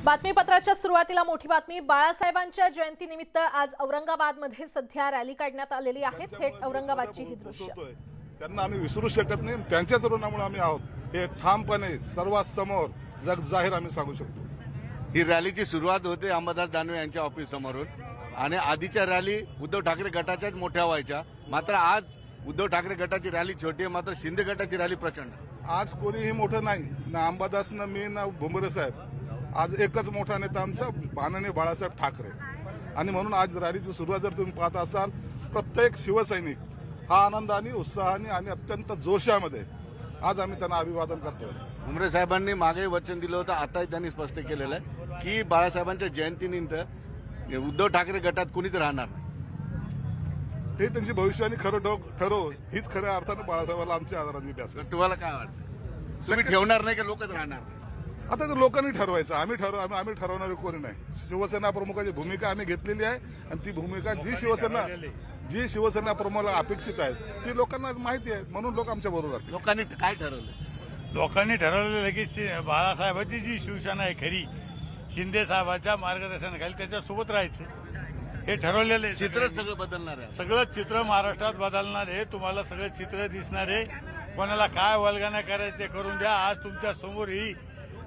बातमीपत्राच्या सुरुवातीला मोठी बातमी। बाळासाहेबांच्या जयंतीनिमित्त आज औरंगाबादमध्ये सध्या रॅली काढण्यात आलेली आहे। थेट औरंगाबादची ही दृश्य त्यांना आम्ही विसरू शकत नाही। त्यांच्याच ऋणामुळे आम्ही आहोत हे ठामपणे सर्वांसमोर जग जाहीर आम्ही सांगू शकतो। ही रॅलीची सुरुवात होते अंबादास दानवे यांच्या ऑफिस समोरून आणि आधीच्या रॅली उद्धव ठाकरे गटाच्याच मोठ्या व्हायच्या। मात्र आज उद्धव ठाकरे गटाची रॅली छोटी आहे, मात्र शिंदे गटाची रॅली प्रचंड। आज कोणीही मोठं नाही, ना अंबादास ना मी ना भुमरे साहेब। आज एकच मोठा नेता आमचा माननीय बाळासाहेब ठाकरे। आणि म्हणून आज रॅलीची सुरुवात जर तुम्ही पाहत असाल, प्रत्येक शिवसैनिक हा आनंदाने उत्साहाने आणि अत्यंत जोशामध्ये आज आम्ही त्यांना अभिवादन करतोय। भुमरे साहेबांनी मागे वचन दिलं होतं, आताही त्यांनी स्पष्ट केलेलं आहे की बाळासाहेबांच्या जयंतीनिमित्त उद्धव ठाकरे गटात कुणीच राहणार नाही। हे त्यांची भविष्यवाणी खरं ठरो हीच खऱ्या अर्थाने बाळासाहेबांना आमची आदरांजली असेल। तुम्हाला काय वाटतं, तुम्ही ठेवणार नाही का लोकच राहणार? आता ते लोकांनी ठरवायचं, आम्ही ठरवणारे कोणी नाही। शिवसेना प्रमुखाची भूमिका आम्ही घेतलेली आहे आणि ती भूमिका जी शिवसेना प्रमुखाला अपेक्षित आहे ती लोकांना माहिती आहे, म्हणून लोक आमच्या बरोबर आहेत। लोकांनी काय ठरवलं? लोकांनी ठरवलेलं की बाळासाहेबांची जी शिवसेना आहे खरी, शिंदे साहेबांच्या मार्गदर्शनाखाली त्याच्यासोबत राहायचं हे ठरवलेलं आहे। चित्र सगळं बदलणार आहे, सगळं चित्र महाराष्ट्रात बदलणार आहे। तुम्हाला सगळं चित्र दिसणार आहे। कोणाला काय वल्गना करायचं ते करून द्या। आज तुमच्या समोर ही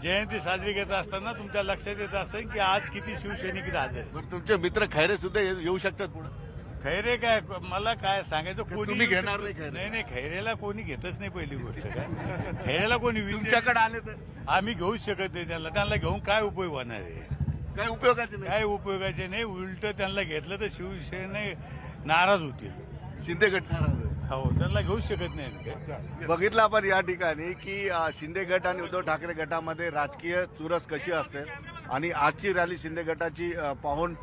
जयंती साजरी घेत असताना तुमच्या लक्षात येत असेल की आज किती शिवसैनिक हजर आहे। तुमचे मित्र खैरे सुद्धा येऊ शकतात पुढे। खैरे काय, मला काय सांगायचं, तुम्ही घेणार नाही खैरे? नाही, खैरेला कोणी घेतच नाही। पहिली गोष्ट काय, खैरेला कोणी तुमच्याकडे आले तर आम्ही घेऊच शकत नाही। त्यांना घेऊन काय उपयोग होणार आहे? काय उपयोगाचे नाही, काय उपयोगाचे नाही। उलट त्यांना घेतलं तर शिवसेना नाराज होतील, शिंदे गट नाराज आहे। हो, त्यांना घेऊ शकत नाही। बघितलं आपण या ठिकाणी की शिंदे गट आणि उद्धव ठाकरे गटामध्ये राजकीय चुरस कशी असते आणि आजची रॅली शिंदे गटाची पाहून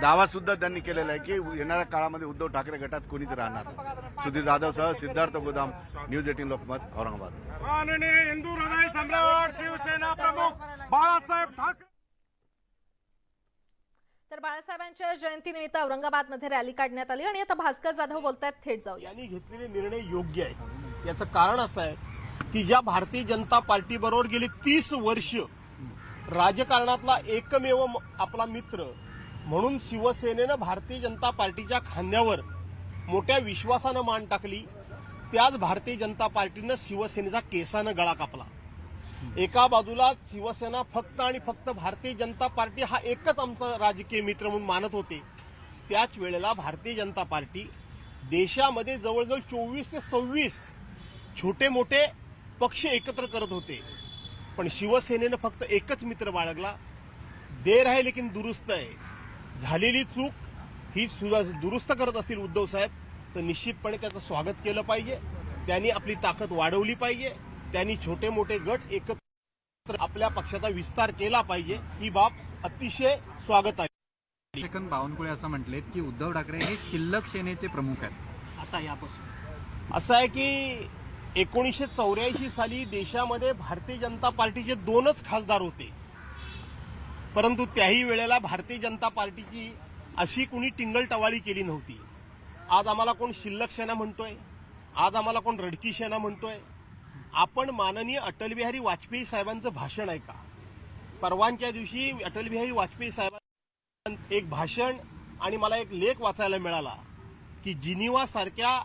दावा सुद्धा त्यांनी केलेला आहे की येणाऱ्या काळामध्ये उद्धव ठाकरे गटात कोणीच राहणार नाही। सुधीर जाधवसह सिद्धार्थ गोदाम, न्यूज 18 लोकमत, औरंगाबाद। माननीय हिंदू हृदय सम्राट शिवसेना प्रमुख बाळासाहेब ठाकरे। तर बाळासाहेबांच्या जयंतीनिमित्त औरंगाबादमध्ये रॅली काढण्यात आली आणि आता भास्कर जाधव बोलतायत। थेट जाऊया। यांनी घेतलेले निर्णय योग्य आहे। याचं कारण असं आहे की ज्या भारतीय जनता पार्टी बरोबर गेली 30 वर्ष राजकारणातला एकमेव आपला मित्र म्हणून शिवसेनेनं भारतीय जनता पार्टीच्या खांद्यावर मोठ्या विश्वासानं मान टाकली, त्याच भारतीय जनता पार्टीनं शिवसेनेचा केसानं गळा कापला। एका बाजूला शिवसेना फक्त आणि फक्त भारतीय जनता पार्टी हा एकच आमचा राजकीय मित्र म्हणून मानत होते, त्याच वेळेला भारतीय जनता पार्टी देशामध्ये जवळजवळ 24 ते 26 छोटे मोठे पक्ष एकत्र करत होते, पण शिवसेनेनं फक्त एकच मित्र बाळगला। देर आहे लेकिन दुरुस्त आहे। झालेली चूक ही सुद्धा दुरुस्त करत असतील उद्धव साहेब तर निश्चितपणे त्याचं स्वागत केलं पाहिजे। त्यांनी आपली ताकद वाढवली पाहिजे। त्यांनी छोटे मोठे गट एकत्र आपल्या पक्षाचा विस्तार केला पाहिजे। ही बाब अतिशय स्वागत आहे। सेकंद बावनकुळे असं म्हटलेत की उद्धव ठाकरे हे शिल्लक सेनेचे प्रमुख आहेत। आता यापासून असं आहे की 1984 साली देशामध्ये भारतीय जनता पार्टीचे 2च खासदार होते, परंतु त्याही वेळेला भारतीय जनता पार्टीची अशी कुणी टिंगलटवाळी केली नव्हती। आज आम्हाला कोण शिल्लक सेना म्हणतोय, आज आम्हाला कोण रडकी सेना म्हणतोय। आपण माननीय अटल बिहारी वाजपेयी साहेबांचं भाषण ऐका। परवानच्या दिवशी अटल बिहारी वाजपेयी साहेबांचं एक भाषण आणि मला एक लेख वाचायला मिळाला की जिनिव्हा सारख्या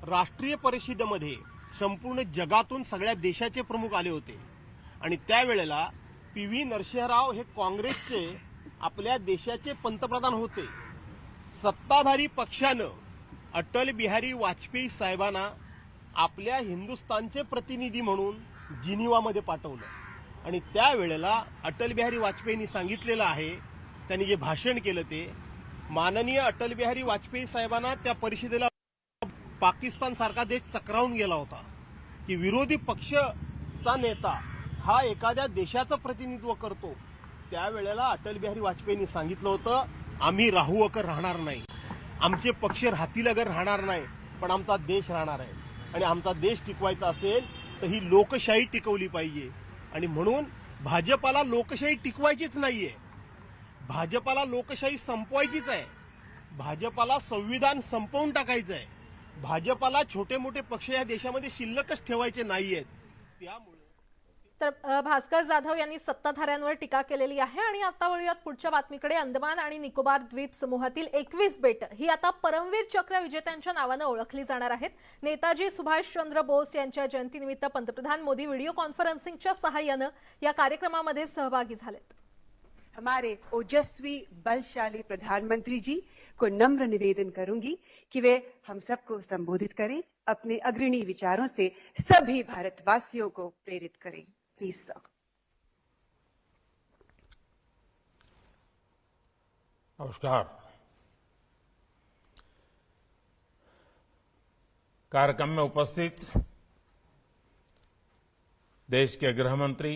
राष्ट्रीय परिषदेमध्ये संपूर्ण जगातून सगळ्या देशाचे प्रमुख आले होते आणि त्यावेळेला PV नरसिंहराव हे काँग्रेसचे आपल्या देशाचे पंतप्रधान होते। सत्ताधारी पक्षानं अटल बिहारी वाजपेयी साहेबांना आपल्या हिंदुस्थानचे प्रतिनिधी म्हणून जिनिव्हामध्ये पाठवलं आणि त्यावेळेला अटल बिहारी वाजपेयींनी सांगितलेलं आहे, त्यांनी जे भाषण केलं ते माननीय अटल बिहारी वाजपेयी साहेबांना त्या परिषदेला पाकिस्तान सारखा देश चक्रावून गेला होता की विरोधी पक्षाचा नेता हा एखाद्या देशाचं प्रतिनिधित्व करतो। त्यावेळेला अटल बिहारी वाजपेयींनी सांगितलं होतं, आम्ही राहू अगर राहणार नाही, आमचे पक्ष राहतील अगर राहणार नाही, पण आमचा देश राहणार आहे आणि आमचा देश टिकवायचा असेल तर ही लोकशाही टिकवली पाहिजे। आणि म्हणून भाजपाला लोकशाही टिकवायचीच नाहीये, भाजपाला लोकशाही संपवायचीच आहे। भाजपाला संविधान संपवून टाकायचं आहे। भाजपाला छोटे मोठे पक्ष या देशामध्ये शिल्लकच ठेवायचे नाहीयेत। त्यामुळे तर भास्कर जाधव यांनी सत्ताधाऱ्यांवर टीका केलेली आहे आणि आता वळूयात पुढच्या बातमीकडे. अंदमान आणि निकोबार द्वीप समूहातील 21 बेटं ही आता परमवीर चक्र विजेत्यांच्या नावानं ओळखली जाणार आहेत. नेताजी सुभाषचंद्र बोस यांच्या जयंतीनिमित्त पंतप्रधान मोदी व्हिडिओ कॉन्फरन्सिंगच्या सहाय्यानं या कार्यक्रमामध्ये सहभागी झालेत. हमारे ओजस्वी बलशाली प्रधानमंत्री जी को नम्र निवेदन करूंगी कि वे हम सबको संबोधित करें, अपने अग्रणी विचारों से सभी भारतवासियों को प्रेरित करें. Please sir. नमस्कार. कार्यक्रम में उपस्थित देश के गृह मंत्री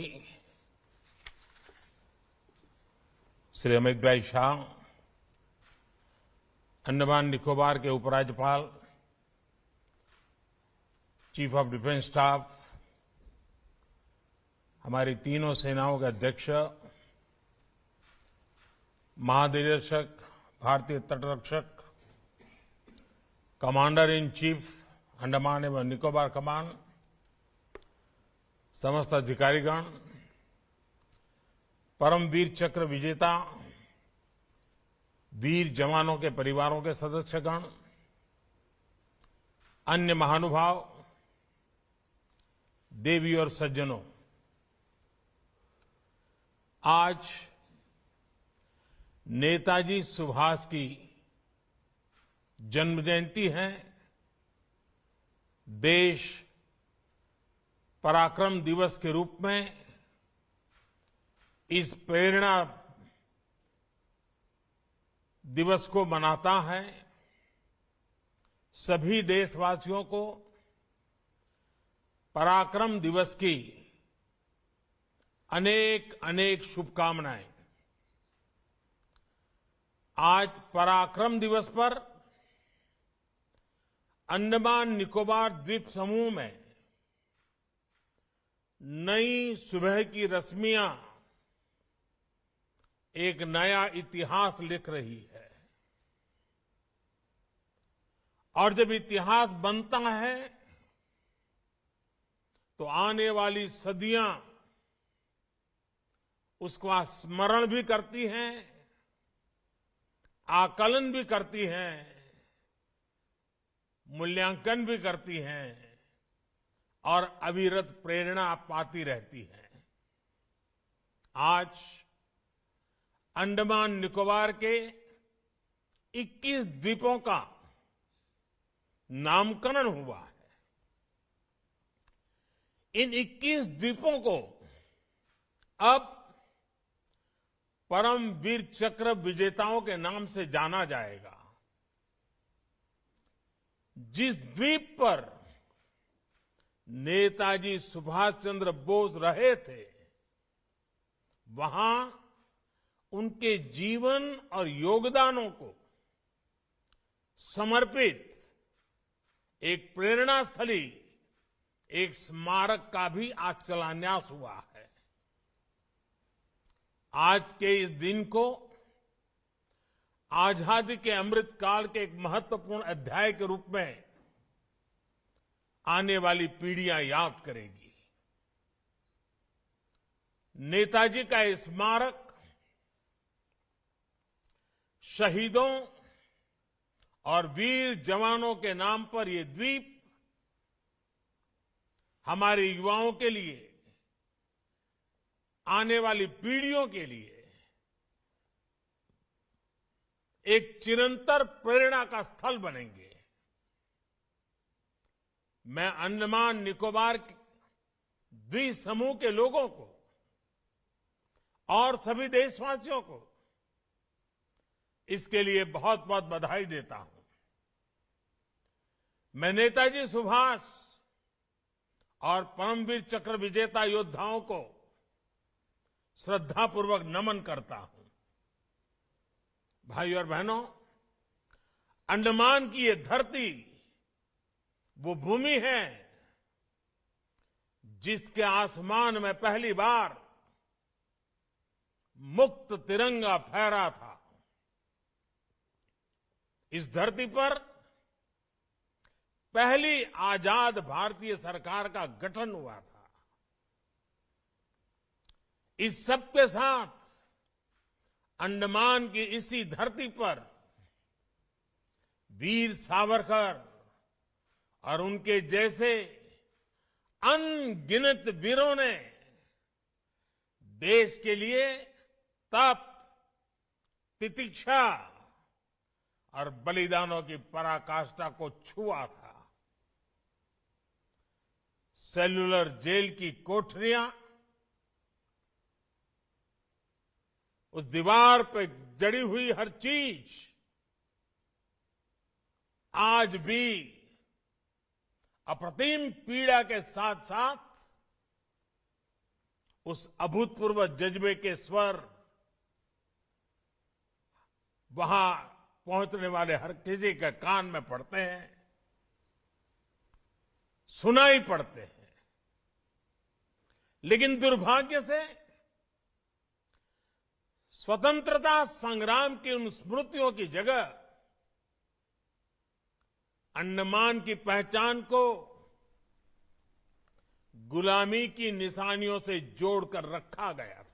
श्री अमित भाई शाह, अंडमान निकोबार के उपराज्यपाल, चीफ ऑफ डिफेंस स्टाफ, हमारी तीनों सेनाओं के अध्यक्ष, महानिदेशक, भारतीय तटरक्षक, कमांडर इन चीफ अंडमान एवं निकोबार कमान, समस्त अधिकारीगण, परमवीर चक्र विजेता वीर जवानों के परिवारों के सदस्यगण, अन्य महानुभाव, देवी और सज्जनों, आज नेताजी सुभाष की जन्म जयंती है. देश पराक्रम दिवस के रूप में इस प्रेरणा दिवस को मनाता है. सभी देशवासियों को पराक्रम दिवस की अनेक अनेक शुभकामनाएं. आज पराक्रम दिवस पर अंडमान निकोबार द्वीप समूह में नई सुबह की रश्मियां एक नया इतिहास लिख रही है. और जब इतिहास बनता है तो आने वाली सदियां उसका स्मरण भी करती हैं, आकलन भी करती हैं, मूल्यांकन भी करती हैं और अविरत प्रेरणा पाती रहती हैं. आज अंडमान निकोबार के 21 द्वीपों का नामकरण हुआ है. इन 21 द्वीपों को अब परमवीर चक्र विजेताओं के नाम से जाना जाएगा. जिस द्वीप पर नेताजी सुभाष चंद्र बोस रहे थे, वहां उनके जीवन और योगदानों को समर्पित एक प्रेरणा स्थली, एक स्मारक का भी आज शिलान्यास हुआ है. आज के इस दिन को आजादी के अमृत काल के एक महत्वपूर्ण अध्याय के रूप में आने वाली पीढ़ियां याद करेगी. नेताजी का ये स्मारक शहीदों और वीर जवानों के नाम पर ये द्वीप हमारे युवाओं के लिए, आने वाली पीढ़ियों के लिए एक चिरंतर प्रेरणा का स्थल बनेंगे. मैं अंडमान निकोबार द्वीप समूह के लोगों को और सभी देशवासियों को इसके लिए बहुत बहुत बधाई देता हूं. मैं नेताजी सुभाष और परमवीर चक्र विजेता योद्धाओं को श्रद्धापूर्वक नमन करता हूं. भाइयों और बहनों, अंडमान की ये धरती वो भूमि है जिसके आसमान में पहली बार मुक्त तिरंगा फहरा था. इस धरती पर पहली आजाद भारतीय सरकार का गठन हुआ था. इस सब के साथ अंडमान की इसी धरती पर वीर सावरकर और उनके जैसे अनगिनत वीरों ने देश के लिए तप, तितिक्षा और बलिदानों की पराकाष्ठा को छुआ था। सेल्युलर जेल की कोठरियां, उस दीवार पे जड़ी हुई हर चीज आज भी अप्रतिम पीड़ा के साथ साथ उस अभूतपूर्व जज्बे के स्वर वहां पहुंचने वाले हर किसी के कान में पड़ते हैं, सुनाई पड़ते हैं। लेकिन दुर्भाग्य से स्वतंत्रता संग्राम की उन स्मृतियों की जगह अंडमान की पहचान को गुलामी की निशानियों से जोड़कर रखा गया था।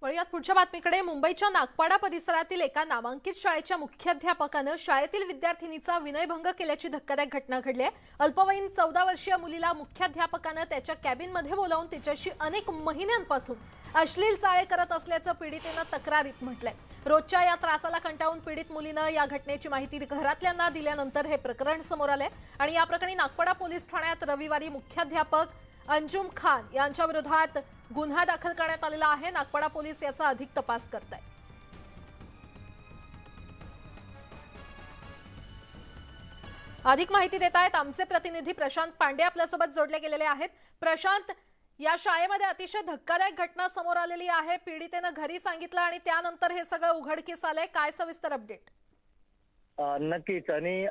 वळूयात पुढच्या बातमीकडे। मुंबईच्या नागपाडा परिसरातील एका नामांकित शाळेच्या मुख्याध्यापकानं शाळेतील विद्यार्थिनीचा विनयभंग केल्याची धक्कादायक घटना घडली आहे। अल्पवयीन 14 वर्षीय मुलीला मुख्याध्यापकानं त्याच्या कॅबिनमध्ये बोलावून तिच्याशी अनेक महिन्यांपासून अश्लील चाळे करत असल्याचं पीडितेनं तक्रारीत म्हटलंय। रोजच्या या त्रासाला कंटाळून पीडित मुलीनं या घटनेची माहिती घरातल्यांना दिल्यानंतर हे प्रकरण समोर आलंय आणि या प्रकरणी नागपाडा पोलीस ठाण्यात रविवारी मुख्याध्यापक अंजुम खान यांच्या विरोधात गुन्हा दाखल करण्यात आलेला आहे। नागपाडा पोलीस याचा अधिक तपास करत आहेत। अधिक माहिती देत आहेत आमचे प्रतिनिधी प्रशांत पांडे आपल्यासोबत जोडले गेलेले आहेत। प्रशांत, या शाळेमध्ये अतिशय धक्कादायक घटना समोर आलेली आहे। पीडितेनं घरी सांगितलं आणि त्यानंतर हे सगळं उघडकीस आलंय, काय सविस्तर अपडेट? नक्कीच, आणि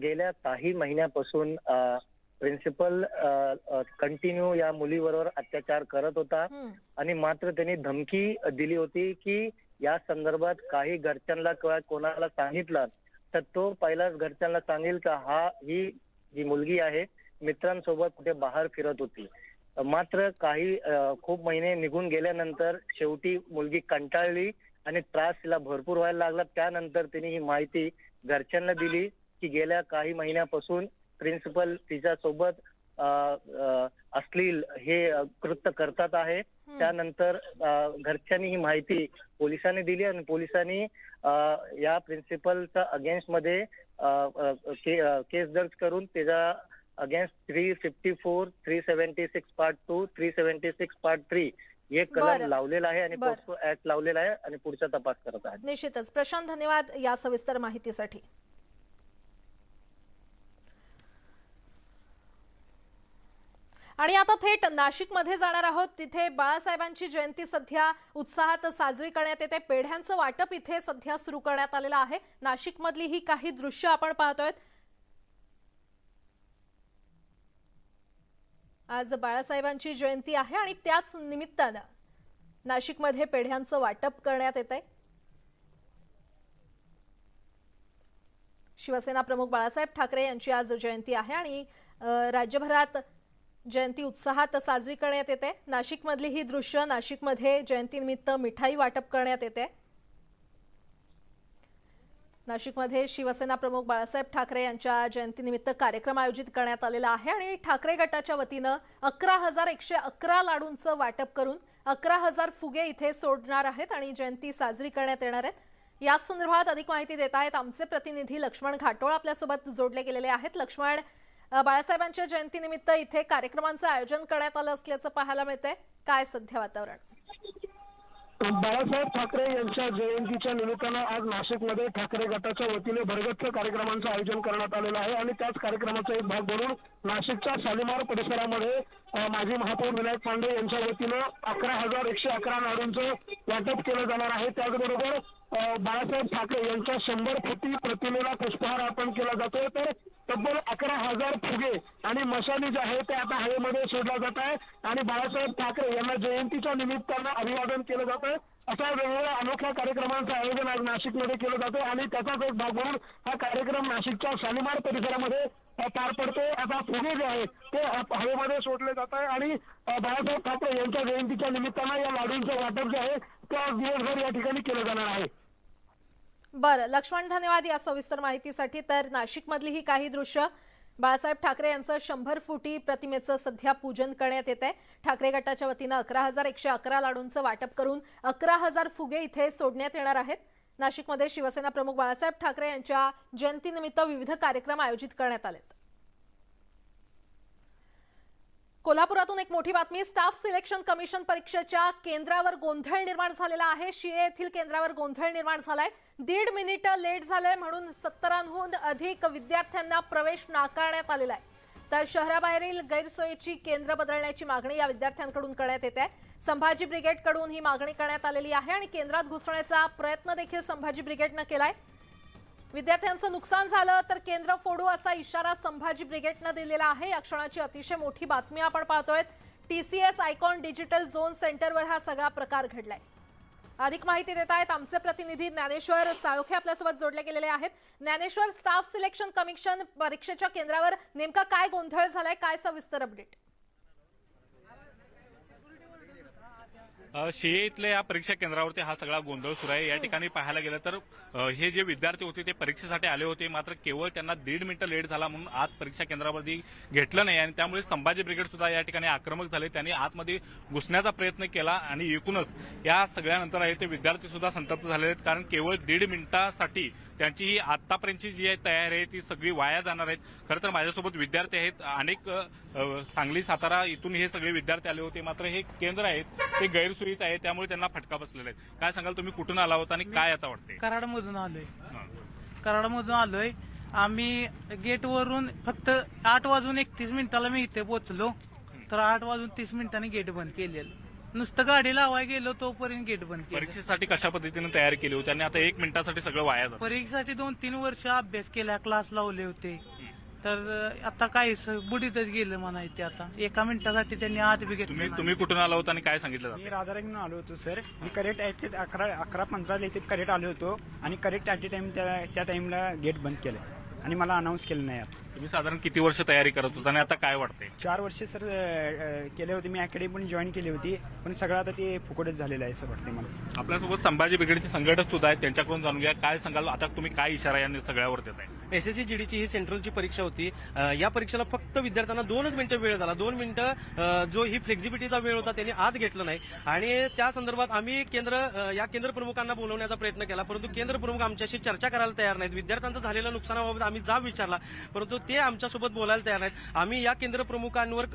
गेल्या काही महिन्यापासून प्रिन्सिपल कंटिन्यू या मुलीबरोबर अत्याचार करत होता आणि मात्र त्यांनी धमकी दिली होती की या संदर्भात काही घरच्यांना किंवा कोणाला सांगितलं तर तो पहिलाच घरच्यांना सांगेल का ही जी मुलगी आहे मित्रांसोबत कुठे बाहेर फिरत होती। मात्र काही खूप महिने निघून गेल्यानंतर शेवटी मुलगी कंटाळली आणि त्रास तिला भरपूर व्हायला लागला। त्यानंतर तिने ही माहिती घरच्यांना दिली की गेल्या काही महिन्यापासून प्रिन्सिपल तिच्यासोबत अश्लील हे कृत्य करतात आहे। त्यानंतर घरच्यांनी ही माहिती पोलिसांनी दिली आणि पोलिसांनी या प्रिन्सिपलच्या अगेन्स्ट मध्ये केस दर्ज करून त्याच्या अगेन्स्ट 354, 376 पार्ट 2, 376 पार्ट 3 हे कलम लावलेला आहे आणि पोक्सो ऍक्ट लावलेला आहे आणि पुढचा तपास करत आहे। निश्चितच प्रशांत, धन्यवाद या सविस्तर माहितीसाठी। आणि आता थेट नाशिकमध्ये जाणार आहोत। तिथे बाळासाहेबांची जयंती सध्या उत्साहात साजरी करण्यात येते। पेढ्यांचं वाटप इथे सध्या सुरू करण्यात आलेलं आहे। नाशिकमधली ही काही दृश्य आपण पाहतोय। आज बाळासाहेबांची जयंती आहे आणि त्याच निमित्तानं नाशिकमध्ये पेढ्यांचं वाटप करण्यात येतंय। शिवसेना प्रमुख बाळासाहेब ठाकरे यांची आज जयंती आहे आणि राज्यभरात जयंती उत्साहात साजरी करण्यात येते। नाशिकमधली ही दृश्य, नाशिकमध्ये जयंतीनिमित्त मिठाई वाटप करण्यात येते। नाशिकमध्ये शिवसेना प्रमुख बाळासाहेब ठाकरे यांच्या जयंतीनिमित्त कार्यक्रम आयोजित करण्यात आलेला आहे आणि ठाकरे गटाच्या वतीनं 11,111 लाडूंचं वाटप करून 11,000 फुगे इथे सोडणार आहेत आणि जयंती साजरी करण्यात येणार आहेत। या संदर्भात अधिक माहिती देत आहेत आमचे प्रतिनिधी लक्ष्मण घाटोळ आपल्यासोबत जोडले गेलेले आहेत। लक्ष्मण, बाळासाहेबांच्या जयंतीनिमित्त इथे कार्यक्रमांचं आयोजन करण्यात आलं असल्याचं पाहायला मिळतंय, काय सध्या वातावरण? बाळासाहेब ठाकरे यांच्या जयंतीच्या निमित्तानं आज नाशिकमध्ये ठाकरे गटाच्या वतीने भरगच्च कार्यक्रमांचं आयोजन करण्यात आलेलं आहे आणि त्याच कार्यक्रमाचा एक भाग म्हणून नाशिकच्या शालिमार परिसरामध्ये माजी महापौर विनायक पांडे यांच्या वतीनं 11,111 लाडूंचं वाटप केलं जाणार आहे। त्याचबरोबर बाळासाहेब ठाकरे यांच्या 100 फुटी प्रतिमेला पुष्पहार अर्पण केला जातोय। तर तब्बल 11,000 फुगे आणि मशाली जे आहे ते आता हवेमध्ये सोडला जात आहे आणि बाळासाहेब ठाकरे यांना जयंतीच्या निमित्तानं अभिवादन केलं जातंय। अशा वेगवेगळ्या अनोख्या कार्यक्रमांचं आयोजन आज नाशिकमध्ये केलं जातं आणि त्याचाच एक भाग म्हणून हा कार्यक्रम नाशिकच्या शालिमार परिसरामध्ये पार पडते. आता फुगे जे आहे ते हवेमध्ये सोडले जात आहे आणि बाळासाहेब ठाकरे यांच्या जयंतीच्या निमित्तानं या लाडूंचं वाटप जे आहे ते आज दिवसभर या ठिकाणी केलं जाणार आहे. बरं लक्ष्मण, धन्यवाद या सविस्तर माहितीसाठी. तर नाशिकमधली ही काही दृश्य, बाळासाहेब ठाकरे यांचं 100 फुटी प्रतिमेचं सध्या पूजन करण्यात येत आहे. ठाकरे गटाच्या वतीनं 11,111 लाडूंचं वाटप करून 11,000 फुगे इथे सोडण्यात येणार आहेत. नाशिकमध्ये शिवसेना प्रमुख बाळासाहेब ठाकरे यांच्या जयंतीनिमित्त विविध कार्यक्रम आयोजित करण्यात आलेत. कोल्हापुरातून एक मोठी बातमी. स्टाफ सिलेक्शन कमिशन परीक्षेच्या केंद्रावर गोंधळ निर्माण झालेला आहे. शिये येथील केंद्रावर गोंधळ निर्माण झालाय. 1.5 मिनिट लेट झालंय म्हणून 70हून अधिक विद्यार्थ्यांना प्रवेश नाकारण्यात आलेला आहे. तर शहराबाहेरील गैरसोयीची केंद्र बदलण्याची मागणी या विद्यार्थ्यांकडून करण्यात येत आहे. संभाजी ब्रिगेडकडून ही मागणी करण्यात आलेली आहे आणि केंद्रात घुसण्याचा प्रयत्न देखील संभाजी ब्रिगेडनं केलाय. विद्यार्थ्यांचं नुकसान झालं तर केंद्र फोडू असा इशारा संभाजी ब्रिगेडनं दिलेला आहे. या क्षणाची अतिशय मोठी बातमी आपण पाहतोय. TCS आयकॉन डिजिटल झोन सेंटरवर हा सगळा प्रकार घडलाय. अधिक माहिती देत आहेत आमचे प्रतिनिधी ज्ञानेश्वर साळोखे आपल्यासोबत जोडले गेलेले आहेत. ज्ञानेश्वर, स्टाफ सिलेक्शन कमिशन परीक्षेच्या केंद्रावर नेमका काय गोंधळ झालाय, काय सविस्तर अपडेट? शिये इथल्या या परीक्षा केंद्रावरती हा सगळा गोंधळ सुरू आहे. या ठिकाणी पाहायला गेलं तर हे जे विद्यार्थी होते ते परीक्षेसाठी आले होते, मात्र केवळ त्यांना 1.5 मिनिटं लेट झाला म्हणून आत परीक्षा केंद्रावरती घेतलं नाही आणि त्यामुळे संभाजी ब्रिगेड सुद्धा या ठिकाणी आक्रमक झाले. त्यांनी आतमध्ये घुसण्याचा प्रयत्न केला आणि एकूणच या सगळ्यानंतर आहे ते विद्यार्थी सुद्धा संतप्त झालेले आहेत, कारण केवळ 1.5 मिनिटासाठी त्यांची ही आतापर्यंतची जी तयारी आहे ती सगळी वाया जाणार आहेत. खरं तर माझ्यासोबत विद्यार्थी आहेत, अनेक सांगली, सातारा इथून हे सगळे विद्यार्थी आले होते, मात्र हे केंद्र आहेत ते गैरसोयीच आहे, त्यामुळे त्यांना फटका बसलेला आहे. काय सांगाल, तुम्ही कुठून आला होता आणि काय आता वाटतंय? कराडमधून आलोय. आम्ही गेटवरून फक्त 8:31 मी इथे पोहोचलो, तर 8:30 गेट बंद केलेलं. नुसतं गाडी लावाय गेलो तोपर्यंत गेट बंद केलं. परीक्षेसाठी कशा पद्धतीने तयारी केली होती आणि आता 1 मिनिटासाठी सगळं वाया जातं? परीक्षेसाठी 2-3 वर्ष अभ्यास केला, क्लास लावले होते, तर आता काय बुडीतच गेलं म्हणायचे. आता 1 मिनिटासाठी त्यांनी आत बी घेतलं. तुम्ही कुठून आला होता आणि काय सांगितलं? मी राधारंगण आलो होतो सर. मी करेक्ट 11:15 इथे करेक्ट आलो होतो आणि करेक्ट ॲट टाइम त्या टाइमला गेट बंद केलं आणि मला अनाऊन्स केलं नाही. तुम्ही साधारण किती वर्ष तयारी करत होता आणि आता काय वाटतंय? 4 वर्ष सर केले होते. मी अकॅडमी पण जॉईन केली होती, पण सगळं आता ते फुकटच झालेलं आहे असं वाटतंय मला. आपल्यासोबत संभाजी ब्रिगेडचे संघटक सुद्धा आहेत, त्यांच्याकडून जाणून घ्या काय सांगाल. आता तुम्ही काय इशारा या सगळ्यावर देत आहे? SSC GDची ही सेंट्रलची परीक्षा होती. या परीक्षेला फक्त विद्यार्थ्यांना 2 मिनिटं वेळ झाला. 2 मिनिटं जो ही फ्लेक्झिबिलिटीचा वेळ होता त्यांनी आत घेतलं नाही आणि त्या संदर्भात आम्ही या केंद्र प्रमुखांना बोलवण्याचा प्रयत्न केला, परंतु केंद्र प्रमुख आमच्याशी चर्चा करायला तयार नाहीत. विद्यार्थ्यांचं झालेल्या नुकसानाबाबत आम्ही जाब विचारला, परंतु ते आमच्यासोबत बोलायला तयार नाहीत. आम्ही या केंद्र प्रमुखांवर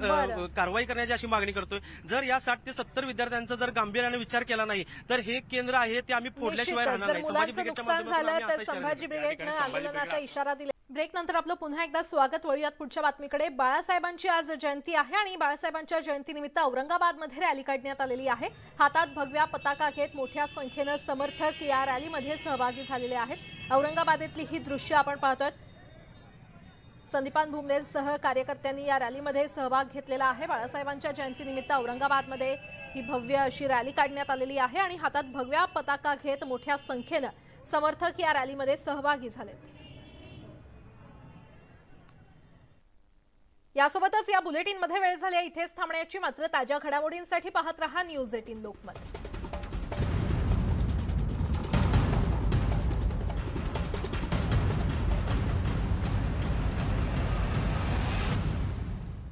कारवाई करण्याची अशी मागणी करतोय. जर या 60 ते 70 विद्यार्थ्यांचा जर गांभीर्याने विचार केला नाही तर हे केंद्र आहे ते आम्ही फोडल्याशिवाय राहणार नाही. मुलांचं नुकसान झालं तर संभाजी ब्रिगेडनं आंदोलनाचा इशारा दिला. ब्रेक नंतर आपलं पुन्हा एकदा स्वागत. वळूयात पुढच्या बातमीकडे. बाळासाहेबांची आज जयंती आहे आणि बाळासाहेबांच्या जयंतीनिमित्त औरंगाबादमध्ये रॅली काढण्यात आलेली आहे. हातात भगव्या पताका घेत मोठ्या संख्येनं समर्थक या रॅलीमध्ये सहभागी झालेले आहेत. औरंगाबादेतली ही दृश्य आपण पाहतोय. संदीपान भुमरेंसह कार्यकर्त्यांनी या रॅलीमध्ये सहभाग घेतलेला आहे. बाळासाहेबांच्या जयंतीनिमित्त औरंगाबादमध्ये ही भव्य अशी रॅली काढण्यात आलेली आहे आणि हातात भगव्या पताका घेत मोठ्या संख्येनं समर्थक या रॅलीमध्ये सहभागी झाले. यासोबतच या बुलेटिनमध्ये वेळ झाली इथेच थांबण्याची. मात्र ताज्या घडामोडींसाठी पाहत रहा न्यूज 18 लोकमत.